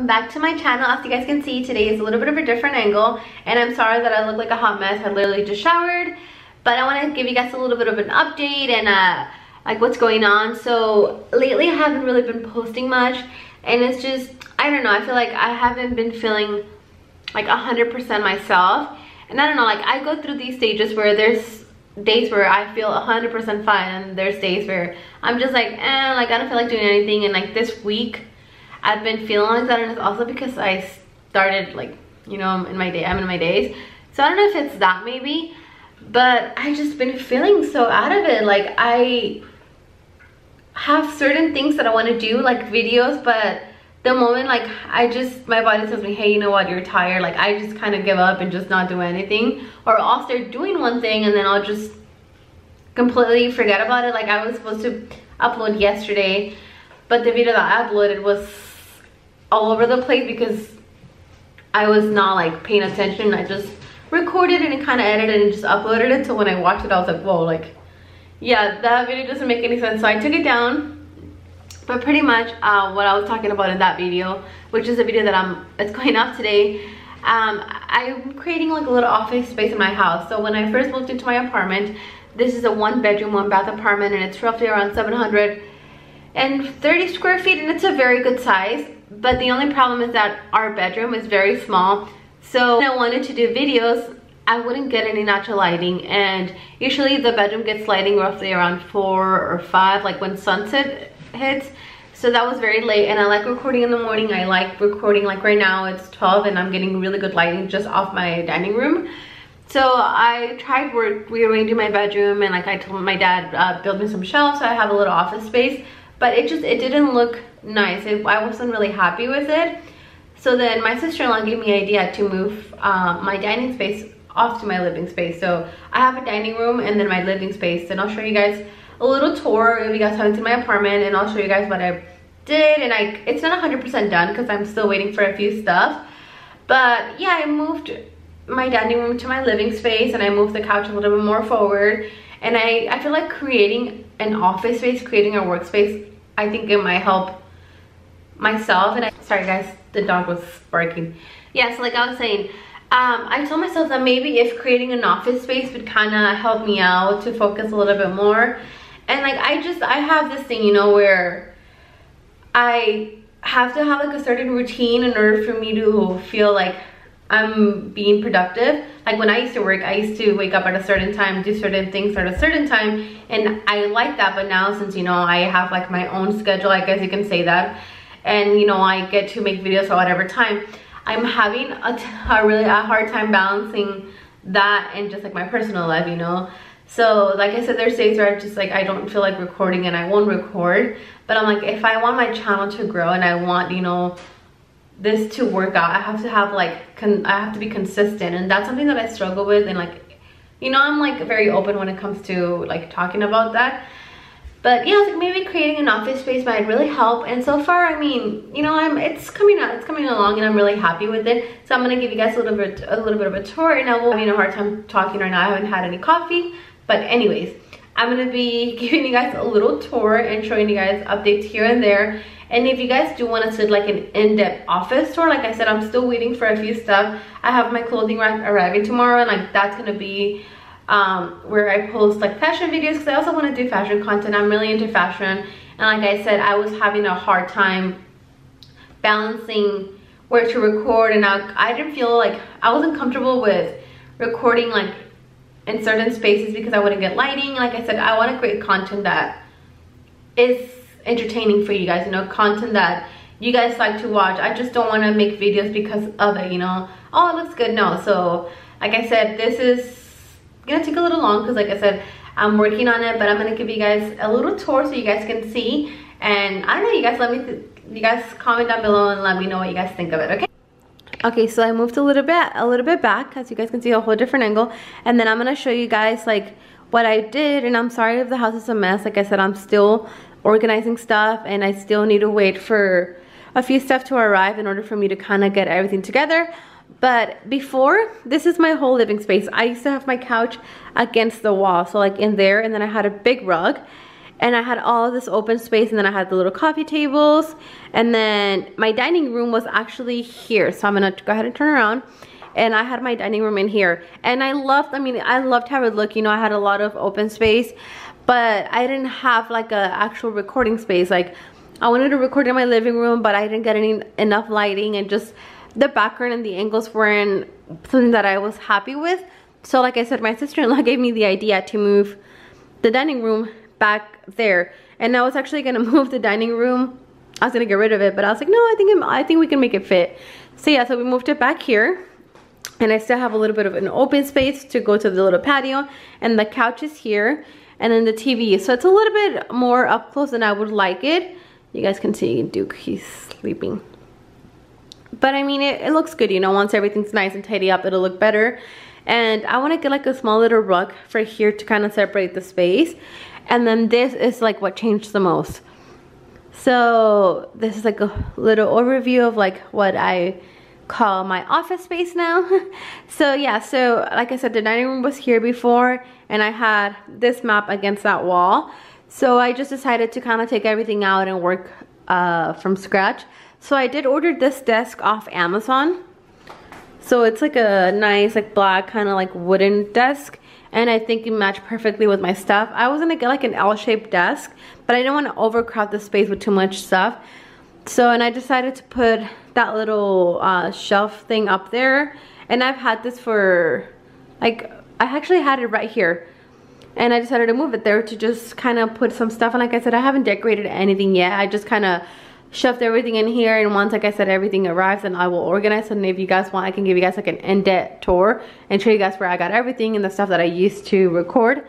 welcome back to my channel. As you guys can see, today is a little bit of a different angle, and I'm sorry that I look like a hot mess. I literally just showered, but I want to give you guys a little bit of an update and like what's going on. So lately I haven't really been posting much, and it's just, I don't know, I feel like I haven't been feeling like 100% myself. And I don't know, like I go through these stages where there's days where I feel 100% fine, and there's days where I'm just like, like I don't feel like doing anything. And like this week I've been feeling like that, and it's also because I started, like, you know, I'm in my days. So I don't know if it's that maybe, but I just been feeling so out of it. Like I have certain things that I want to do, like videos, but the moment like my body tells me, hey, you know what, you're tired, like I just kind of give up and just not do anything, or I'll start doing one thing and then I'll just completely forget about it. Like I was supposed to upload yesterday, but the video that I uploaded was all over the place because I was not like paying attention. I just recorded it and kind of edited and just uploaded it. So when I watched it, I was like, whoa, like, yeah, that video doesn't make any sense. So I took it down. But pretty much what I was talking about in that video, which is a video that it's going up today, I'm creating like a little office space in my house. So when I first moved into my apartment, this is a 1-bedroom, 1-bath apartment, and it's roughly around 730 square feet, and it's a very good size. But the only problem is that our bedroom is very small. So when I wanted to do videos, I wouldn't get any natural lighting, and usually the bedroom gets lighting roughly around 4 or 5, like when sunset hits. So that was very late, and I like recording in the morning. I like recording, like right now it's 12 and I'm getting really good lighting just off my dining room. So I tried rearranging my bedroom, and like I told my dad, build me some shelves so I have a little office space, but it didn't look nice. I wasn't really happy with it. So then my sister-in-law gave me an idea to move my dining space off to my living space. So I have a dining room and then my living space, and I'll show you guys a little tour if you guys haven't seen my apartment, and I'll show you guys what I did. And it's not 100% done because I'm still waiting for a few stuff. But yeah, I moved my dining room to my living space, and I moved the couch a little bit more forward. And I feel like creating an office space, creating a workspace, I think it might help myself. And sorry guys, the dog was barking. Yeah, so like I was saying, I told myself that maybe if creating an office space would kind of help me out to focus a little bit more. And like I have this thing, you know, where I have to have like a certain routine in order for me to feel like I'm being productive. Like when I used to work, I used to wake up at a certain time, do certain things at a certain time, and I like that. But now, since, you know, I have like my own schedule, I guess you can say that, and you know, I get to make videos at whatever time, I'm having a hard time balancing that and just like my personal life, you know. So like I said, there's days where I just like, I don't feel like recording and I won't record. But I'm like, if I want my channel to grow and I want, you know, this to work out, I have to have like, I have to be consistent. And that's something that I struggle with. And like, you know, I'm like very open when it comes to like talking about that. But yeah, like maybe creating an office space might really help. And so far, I mean, you know, it's coming along, and I'm really happy with it. So I'm gonna give you guys a little bit of a tour. And I'm having a hard time talking right now. I haven't had any coffee. But anyways, I'm gonna be giving you guys a little tour and showing you guys updates here and there. And if you guys do want to see like an in-depth office tour, like I said, I'm still waiting for a few stuff. I have my clothing rack arriving tomorrow, and like that's gonna be where I post like fashion videos, because I also want to do fashion content. I'm really into fashion, and like I said, I was having a hard time balancing where to record, and I didn't feel like I wasn't comfortable with recording like in certain spaces because I wouldn't get lighting. Like I said, I want to create content that is entertaining for you guys, you know, content that you guys like to watch. I just don't want to make videos because of it, you know, oh, it looks good. No. So like I said, this is gonna take a little long because like I said, I'm working on it, but I'm gonna give you guys a little tour so you guys can see. And I don't know, you guys you guys comment down below and let me know what you guys think of it. Okay, so I moved a little bit back, as you guys can see, a whole different angle, and then I'm gonna show you guys like what I did. And I'm sorry if the house is a mess. Like I said, I'm still organizing stuff, and I still need to wait for a few stuff to arrive in order for me to kind of get everything together. But before, this is my whole living space. I used to have my couch against the wall, so like in there, and then I had a big rug. and I had all this open space, and then I had the little coffee tables, and then my dining room was actually here. So I'm gonna go ahead and turn around, and I had my dining room in here, and I loved how it looked. You know, I had a lot of open space, but I didn't have like a actual recording space. Like, I wanted to record in my living room, but I didn't get enough lighting, and just the background and the angles weren't something that I was happy with. So like I said, my sister-in-law gave me the idea to move the dining room back there, and I was actually gonna move the dining room. I was gonna get rid of it, but I was like, no, I think we can make it fit. So yeah, so we moved it back here, and I still have a little bit of an open space to go to the little patio, and the couch is here, and then the TV. So it's a little bit more up close than I would like it. You guys can see Duke, he's sleeping. But I mean, it looks good, you know. Once everything's nice and tidy up, it'll look better. And I want to get like a small little rug for here to kind of separate the space. And then this is like what changed the most. So this is like a little overview of like what I call my office space now. So yeah, so like I said, the dining room was here before, and I had this map against that wall. So I just decided to kind of take everything out and work from scratch. So I did order this desk off Amazon. So it's like a nice like black kind of like wooden desk, and I think it matched perfectly with my stuff. I was gonna get like an L-shaped desk, but I didn't want to overcrowd the space with too much stuff. So, and I decided to put that little shelf thing up there, and I've had this for like, I actually had it right here, and I decided to move it there to just kind of put some stuff. And like I said, I haven't decorated anything yet. I just kind of shoved everything in here, and once, like I said, everything arrives, then I will organize. And if you guys want, I can give you guys like an in-depth tour and show you guys where I got everything and the stuff that I used to record.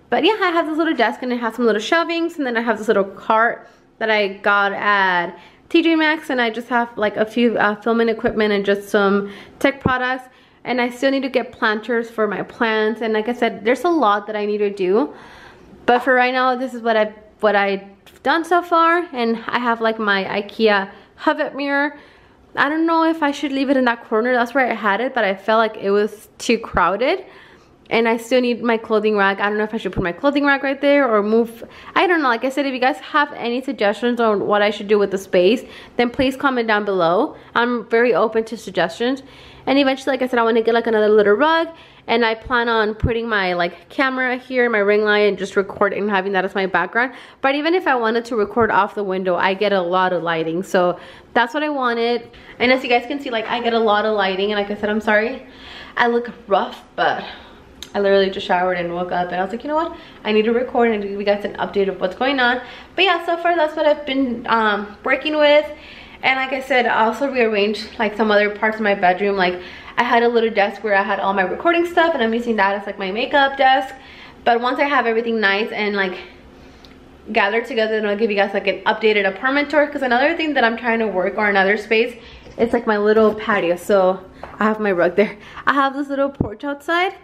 But yeah, I have this little desk, and it has some little shelvings, and then I have this little cart that I got at TJ Maxx, and I just have like a few filming equipment and just some tech products. And I still need to get planters for my plants, and like I said, there's a lot that I need to do. But for right now, this is what I've done so far. And I have like my IKEA Hovet mirror. I don't know if I should leave it in that corner. That's where I had it, but I felt like it was too crowded. And I still need my clothing rack. I don't know if I should put my clothing rack right there or move. I don't know. Like I said, if you guys have any suggestions on what I should do with the space, then please comment down below. I'm very open to suggestions. And eventually, like I said, I want to get like another little rug, and I plan on putting my like camera here, my ring light, and just recording and having that as my background. But even if I wanted to record off the window, I get a lot of lighting, so that's what I wanted. And as you guys can see, like I get a lot of lighting, and like I said, I'm sorry I look rough, but I literally just showered and woke up, and I was like, you know what, I need to record and give you guys an update of what's going on. But yeah, so far that's what I've been working with. And like I said, I also rearranged like some other parts of my bedroom. Like I had a little desk where I had all my recording stuff, and I'm using that as like my makeup desk. But once I have everything nice and like gathered together, then I'll give you guys like an updated apartment tour. Because another thing that I'm trying to work, or another space, is like my little patio. So I have my rug there. I have this little porch outside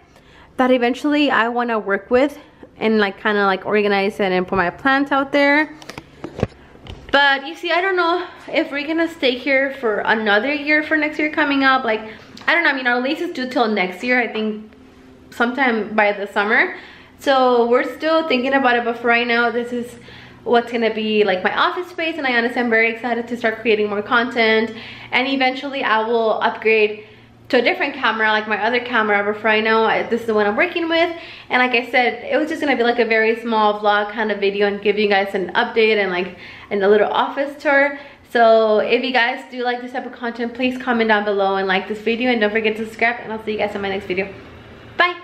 that eventually I want to work with and like kind of like organize it and put my plants out there. But you see, I don't know if we're gonna stay here for another year for next year coming up. Like, I don't know, I mean, our lease is due till next year, I think sometime by the summer. So we're still thinking about it, but for right now, this is what's gonna be like my office space. And I honestly am very excited to start creating more content. And eventually I will upgrade to a different camera, like my other camera. But for right now, this is the one I'm working with. And like I said, it was just gonna be like a very small vlog kind of video and give you guys an update and like a little office tour. So if you guys do like this type of content, please comment down below and like this video, and don't forget to subscribe, and I'll see you guys in my next video. Bye.